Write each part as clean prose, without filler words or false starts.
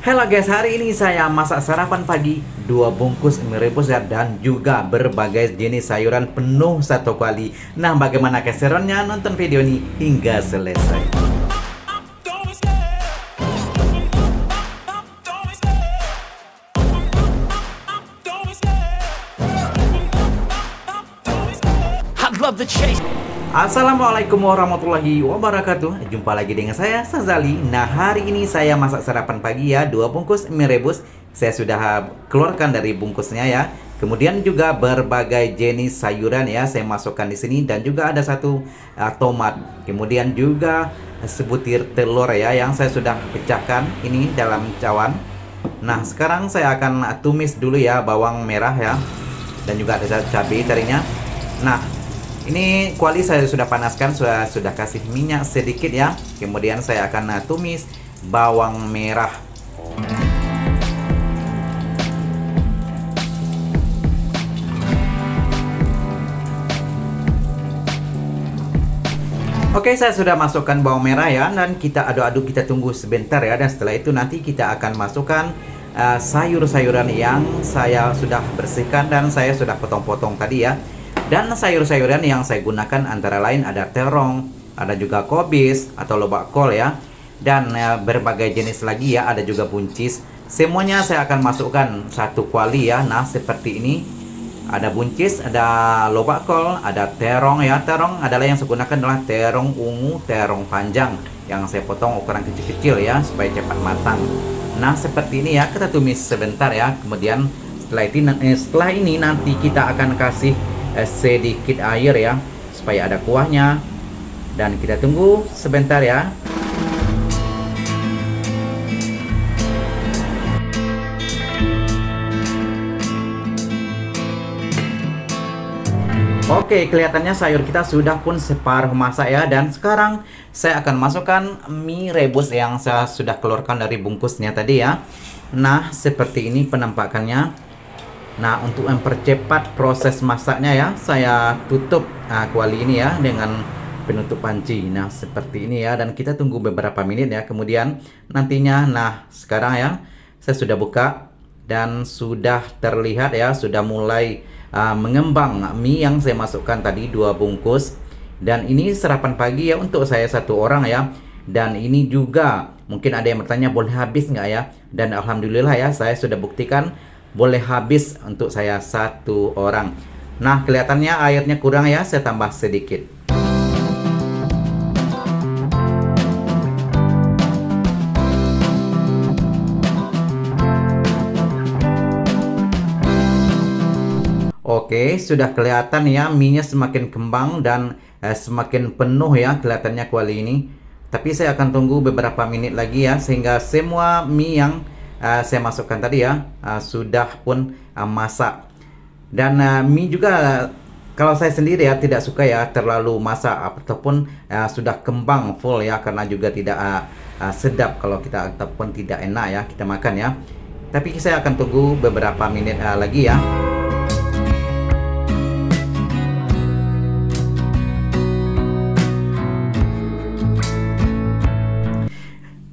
Halo guys, hari ini saya masak sarapan pagi 2 bungkus mie rebus ya, dan juga berbagai jenis sayuran penuh satu kali. Nah, bagaimana keseruannya? Nonton video ini hingga selesai. Assalamualaikum warahmatullahi wabarakatuh. Jumpa lagi dengan saya, Sazali. Nah, hari ini saya masak sarapan pagi ya, 2 bungkus mie rebus. Saya sudah keluarkan dari bungkusnya ya. Kemudian juga berbagai jenis sayuran ya, saya masukkan di sini, dan juga ada satu tomat. Kemudian juga sebutir telur ya, yang saya sudah pecahkan ini dalam cawan. Nah, sekarang saya akan tumis dulu ya bawang merah ya, dan juga ada cabai tadinya. Nah, ini kuali saya sudah panaskan, sudah kasih minyak sedikit ya. Kemudian saya akan tumis bawang merah. Oke, saya sudah masukkan bawang merah ya, dan kita aduk-aduk, kita tunggu sebentar ya. Dan setelah itu nanti kita akan masukkan sayur-sayuran yang saya sudah bersihkan dan saya sudah potong-potong tadi ya. Dan sayur-sayuran yang saya gunakan antara lain ada terong, ada juga kobis atau lobak kol ya, dan berbagai jenis lagi ya, ada juga buncis. Semuanya saya akan masukkan satu kuali ya. Nah, seperti ini. Ada buncis, ada lobak kol, ada terong ya. Terong adalah yang saya gunakan adalah terong ungu, terong panjang yang saya potong ukuran kecil-kecil ya, supaya cepat matang. Nah, seperti ini ya, kita tumis sebentar ya. Kemudian setelah ini nanti kita akan kasih sedikit air ya, supaya ada kuahnya, dan kita tunggu sebentar ya. Oke, kelihatannya sayur kita sudah pun separuh masak ya, dan sekarang saya akan masukkan mie rebus yang saya sudah keluarkan dari bungkusnya tadi ya. Nah, seperti ini penampakannya. Nah, untuk mempercepat proses masaknya ya, saya tutup kuali ini ya dengan penutup panci. Nah, seperti ini ya, dan kita tunggu beberapa menit ya. Kemudian nantinya, nah sekarang ya, saya sudah buka dan sudah terlihat ya, sudah mulai mengembang mie yang saya masukkan tadi 2 bungkus. Dan ini sarapan pagi ya untuk saya 1 orang ya. Dan ini juga mungkin ada yang bertanya, boleh habis nggak ya? Dan alhamdulillah ya, saya sudah buktikan boleh habis untuk saya 1 orang. Nah, kelihatannya airnya kurang ya, saya tambah sedikit. Oke, sudah kelihatan ya, mie-nya semakin kembang dan semakin penuh ya kelihatannya kuali ini. Tapi saya akan tunggu beberapa menit lagi ya, sehingga semua mie yang saya masukkan tadi ya sudah pun masak. Dan mie juga kalau saya sendiri ya tidak suka ya terlalu masak ataupun sudah kembang full ya, karena juga tidak sedap kalau kita, ataupun tidak enak ya kita makan ya. Tapi saya akan tunggu beberapa menit lagi ya.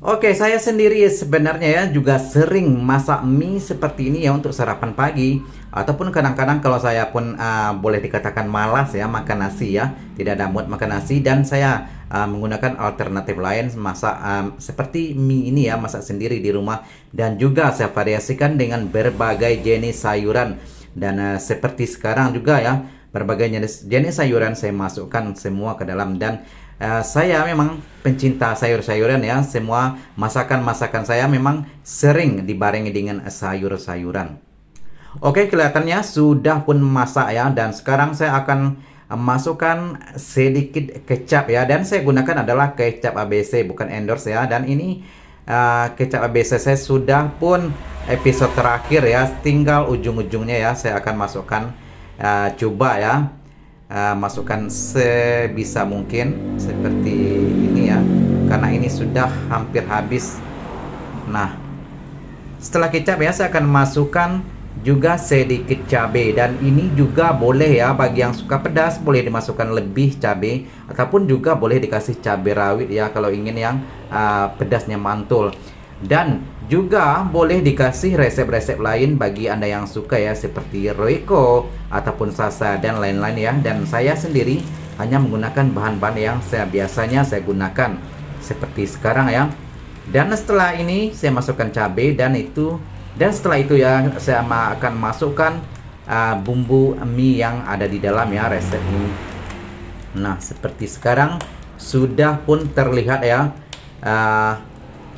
Oke, saya sendiri sebenarnya ya juga sering masak mie seperti ini ya untuk sarapan pagi, ataupun kadang-kadang kalau saya pun boleh dikatakan malas ya makan nasi ya, tidak ada mood makan nasi, dan saya menggunakan alternatif lain masak seperti mie ini ya, masak sendiri di rumah, dan juga saya variasikan dengan berbagai jenis sayuran. Dan seperti sekarang juga ya, berbagai jenis sayuran saya masukkan semua ke dalam. Dan saya memang pencinta sayur-sayuran ya. Semua masakan-masakan saya memang sering dibarengi dengan sayur-sayuran. Oke, kelihatannya sudah pun masak ya. Dan sekarang saya akan masukkan sedikit kecap ya. Dan saya gunakan adalah kecap ABC, bukan endorse ya. Dan ini kecap ABC saya sudah pun episode terakhir ya. Tinggal ujung-ujungnya ya, saya akan masukkan coba ya. Masukkan sebisa mungkin seperti ini ya, karena ini sudah hampir habis. Nah, setelah kecap ya, saya akan masukkan juga sedikit cabai, dan ini juga boleh ya, bagi yang suka pedas boleh dimasukkan lebih cabai, ataupun juga boleh dikasih cabai rawit ya kalau ingin yang pedasnya mantul. Dan juga boleh dikasih resep-resep lain bagi Anda yang suka ya, seperti Royco ataupun Sasa dan lain-lain ya. Dan saya sendiri hanya menggunakan bahan-bahan yang biasanya saya gunakan seperti sekarang ya. Dan setelah ini saya masukkan cabai dan setelah itu ya saya akan masukkan bumbu mie yang ada di dalam ya resep ini. Nah, seperti sekarang sudah pun terlihat ya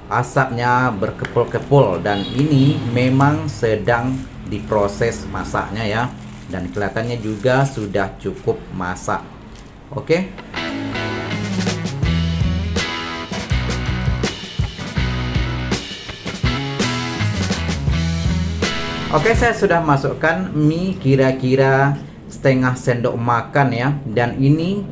asapnya berkepul-kepul, dan ini memang sedang diproses masaknya ya, dan kelihatannya juga sudah cukup masak. Oke. Oke, saya sudah masukkan mie kira-kira setengah sendok makan ya. Dan ini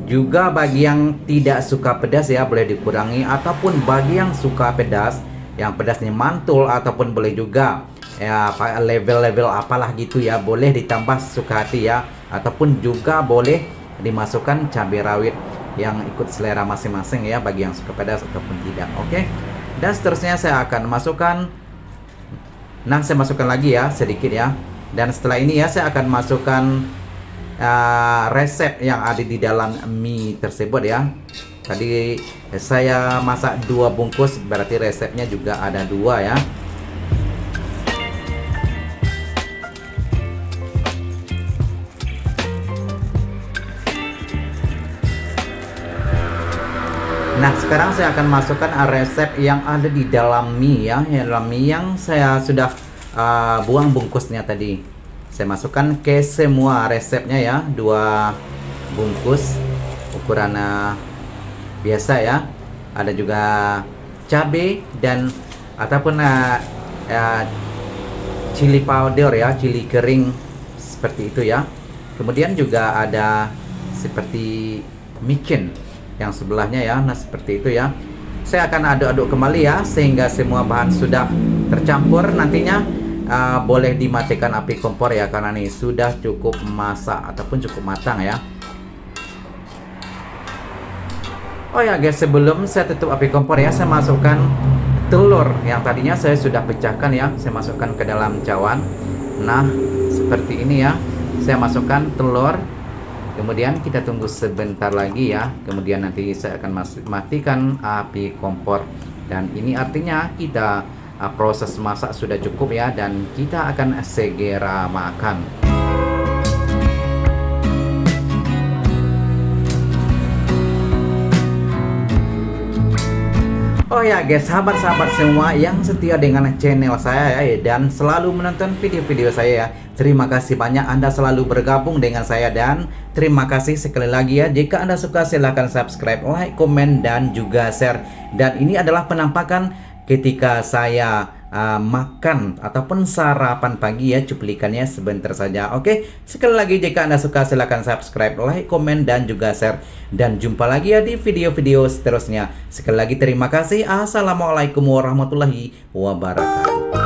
juga bagi yang tidak suka pedas ya, boleh dikurangi. Ataupun bagi yang suka pedas, yang pedasnya mantul, ataupun boleh juga ya level-level apalah gitu ya, boleh ditambah suka hati ya. Ataupun juga boleh dimasukkan cabai rawit yang ikut selera masing-masing ya, bagi yang suka pedas ataupun tidak. Oke. Dan seterusnya saya akan masukkan. Nah, saya masukkan lagi ya sedikit ya. Dan setelah ini ya saya akan masukkan resep yang ada di dalam mie tersebut ya. Tadi saya masak 2 bungkus, berarti resepnya juga ada 2 ya. Nah, sekarang saya akan masukkan resep yang ada di dalam mie ya, dalam mie yang saya sudah buang bungkusnya tadi. Saya masukkan ke semua resepnya ya, 2 bungkus ukuran biasa ya. Ada juga cabai dan ataupun chili powder ya, chili kering seperti itu ya. Kemudian juga ada seperti micin yang sebelahnya ya. Nah, seperti itu ya. Saya akan aduk-aduk kembali ya sehingga semua bahan sudah tercampur. Nantinya boleh dimatikan api kompor ya, karena ini sudah cukup masak ataupun cukup matang ya. Oh ya guys, sebelum saya tutup api kompor ya, saya masukkan telur yang tadinya saya sudah pecahkan ya. Saya masukkan ke dalam cawan. Nah, seperti ini ya. Saya masukkan telur. Kemudian kita tunggu sebentar lagi ya. Kemudian nanti saya akan matikan api kompor. Dan ini artinya kita proses masak sudah cukup ya, dan kita akan segera makan. Oh ya guys, sahabat-sahabat semua yang setia dengan channel saya ya, dan selalu menonton video-video saya ya. Terima kasih banyak Anda selalu bergabung dengan saya, dan terima kasih sekali lagi ya. Jika Anda suka silahkan subscribe, like, komen, dan juga share. Dan ini adalah penampakan ketika saya makan ataupun sarapan pagi ya, cuplikannya sebentar saja. Oke, sekali lagi jika Anda suka silahkan subscribe, like, komen, dan juga share. Dan jumpa lagi ya di video-video seterusnya. Sekali lagi terima kasih. Assalamualaikum warahmatullahi wabarakatuh.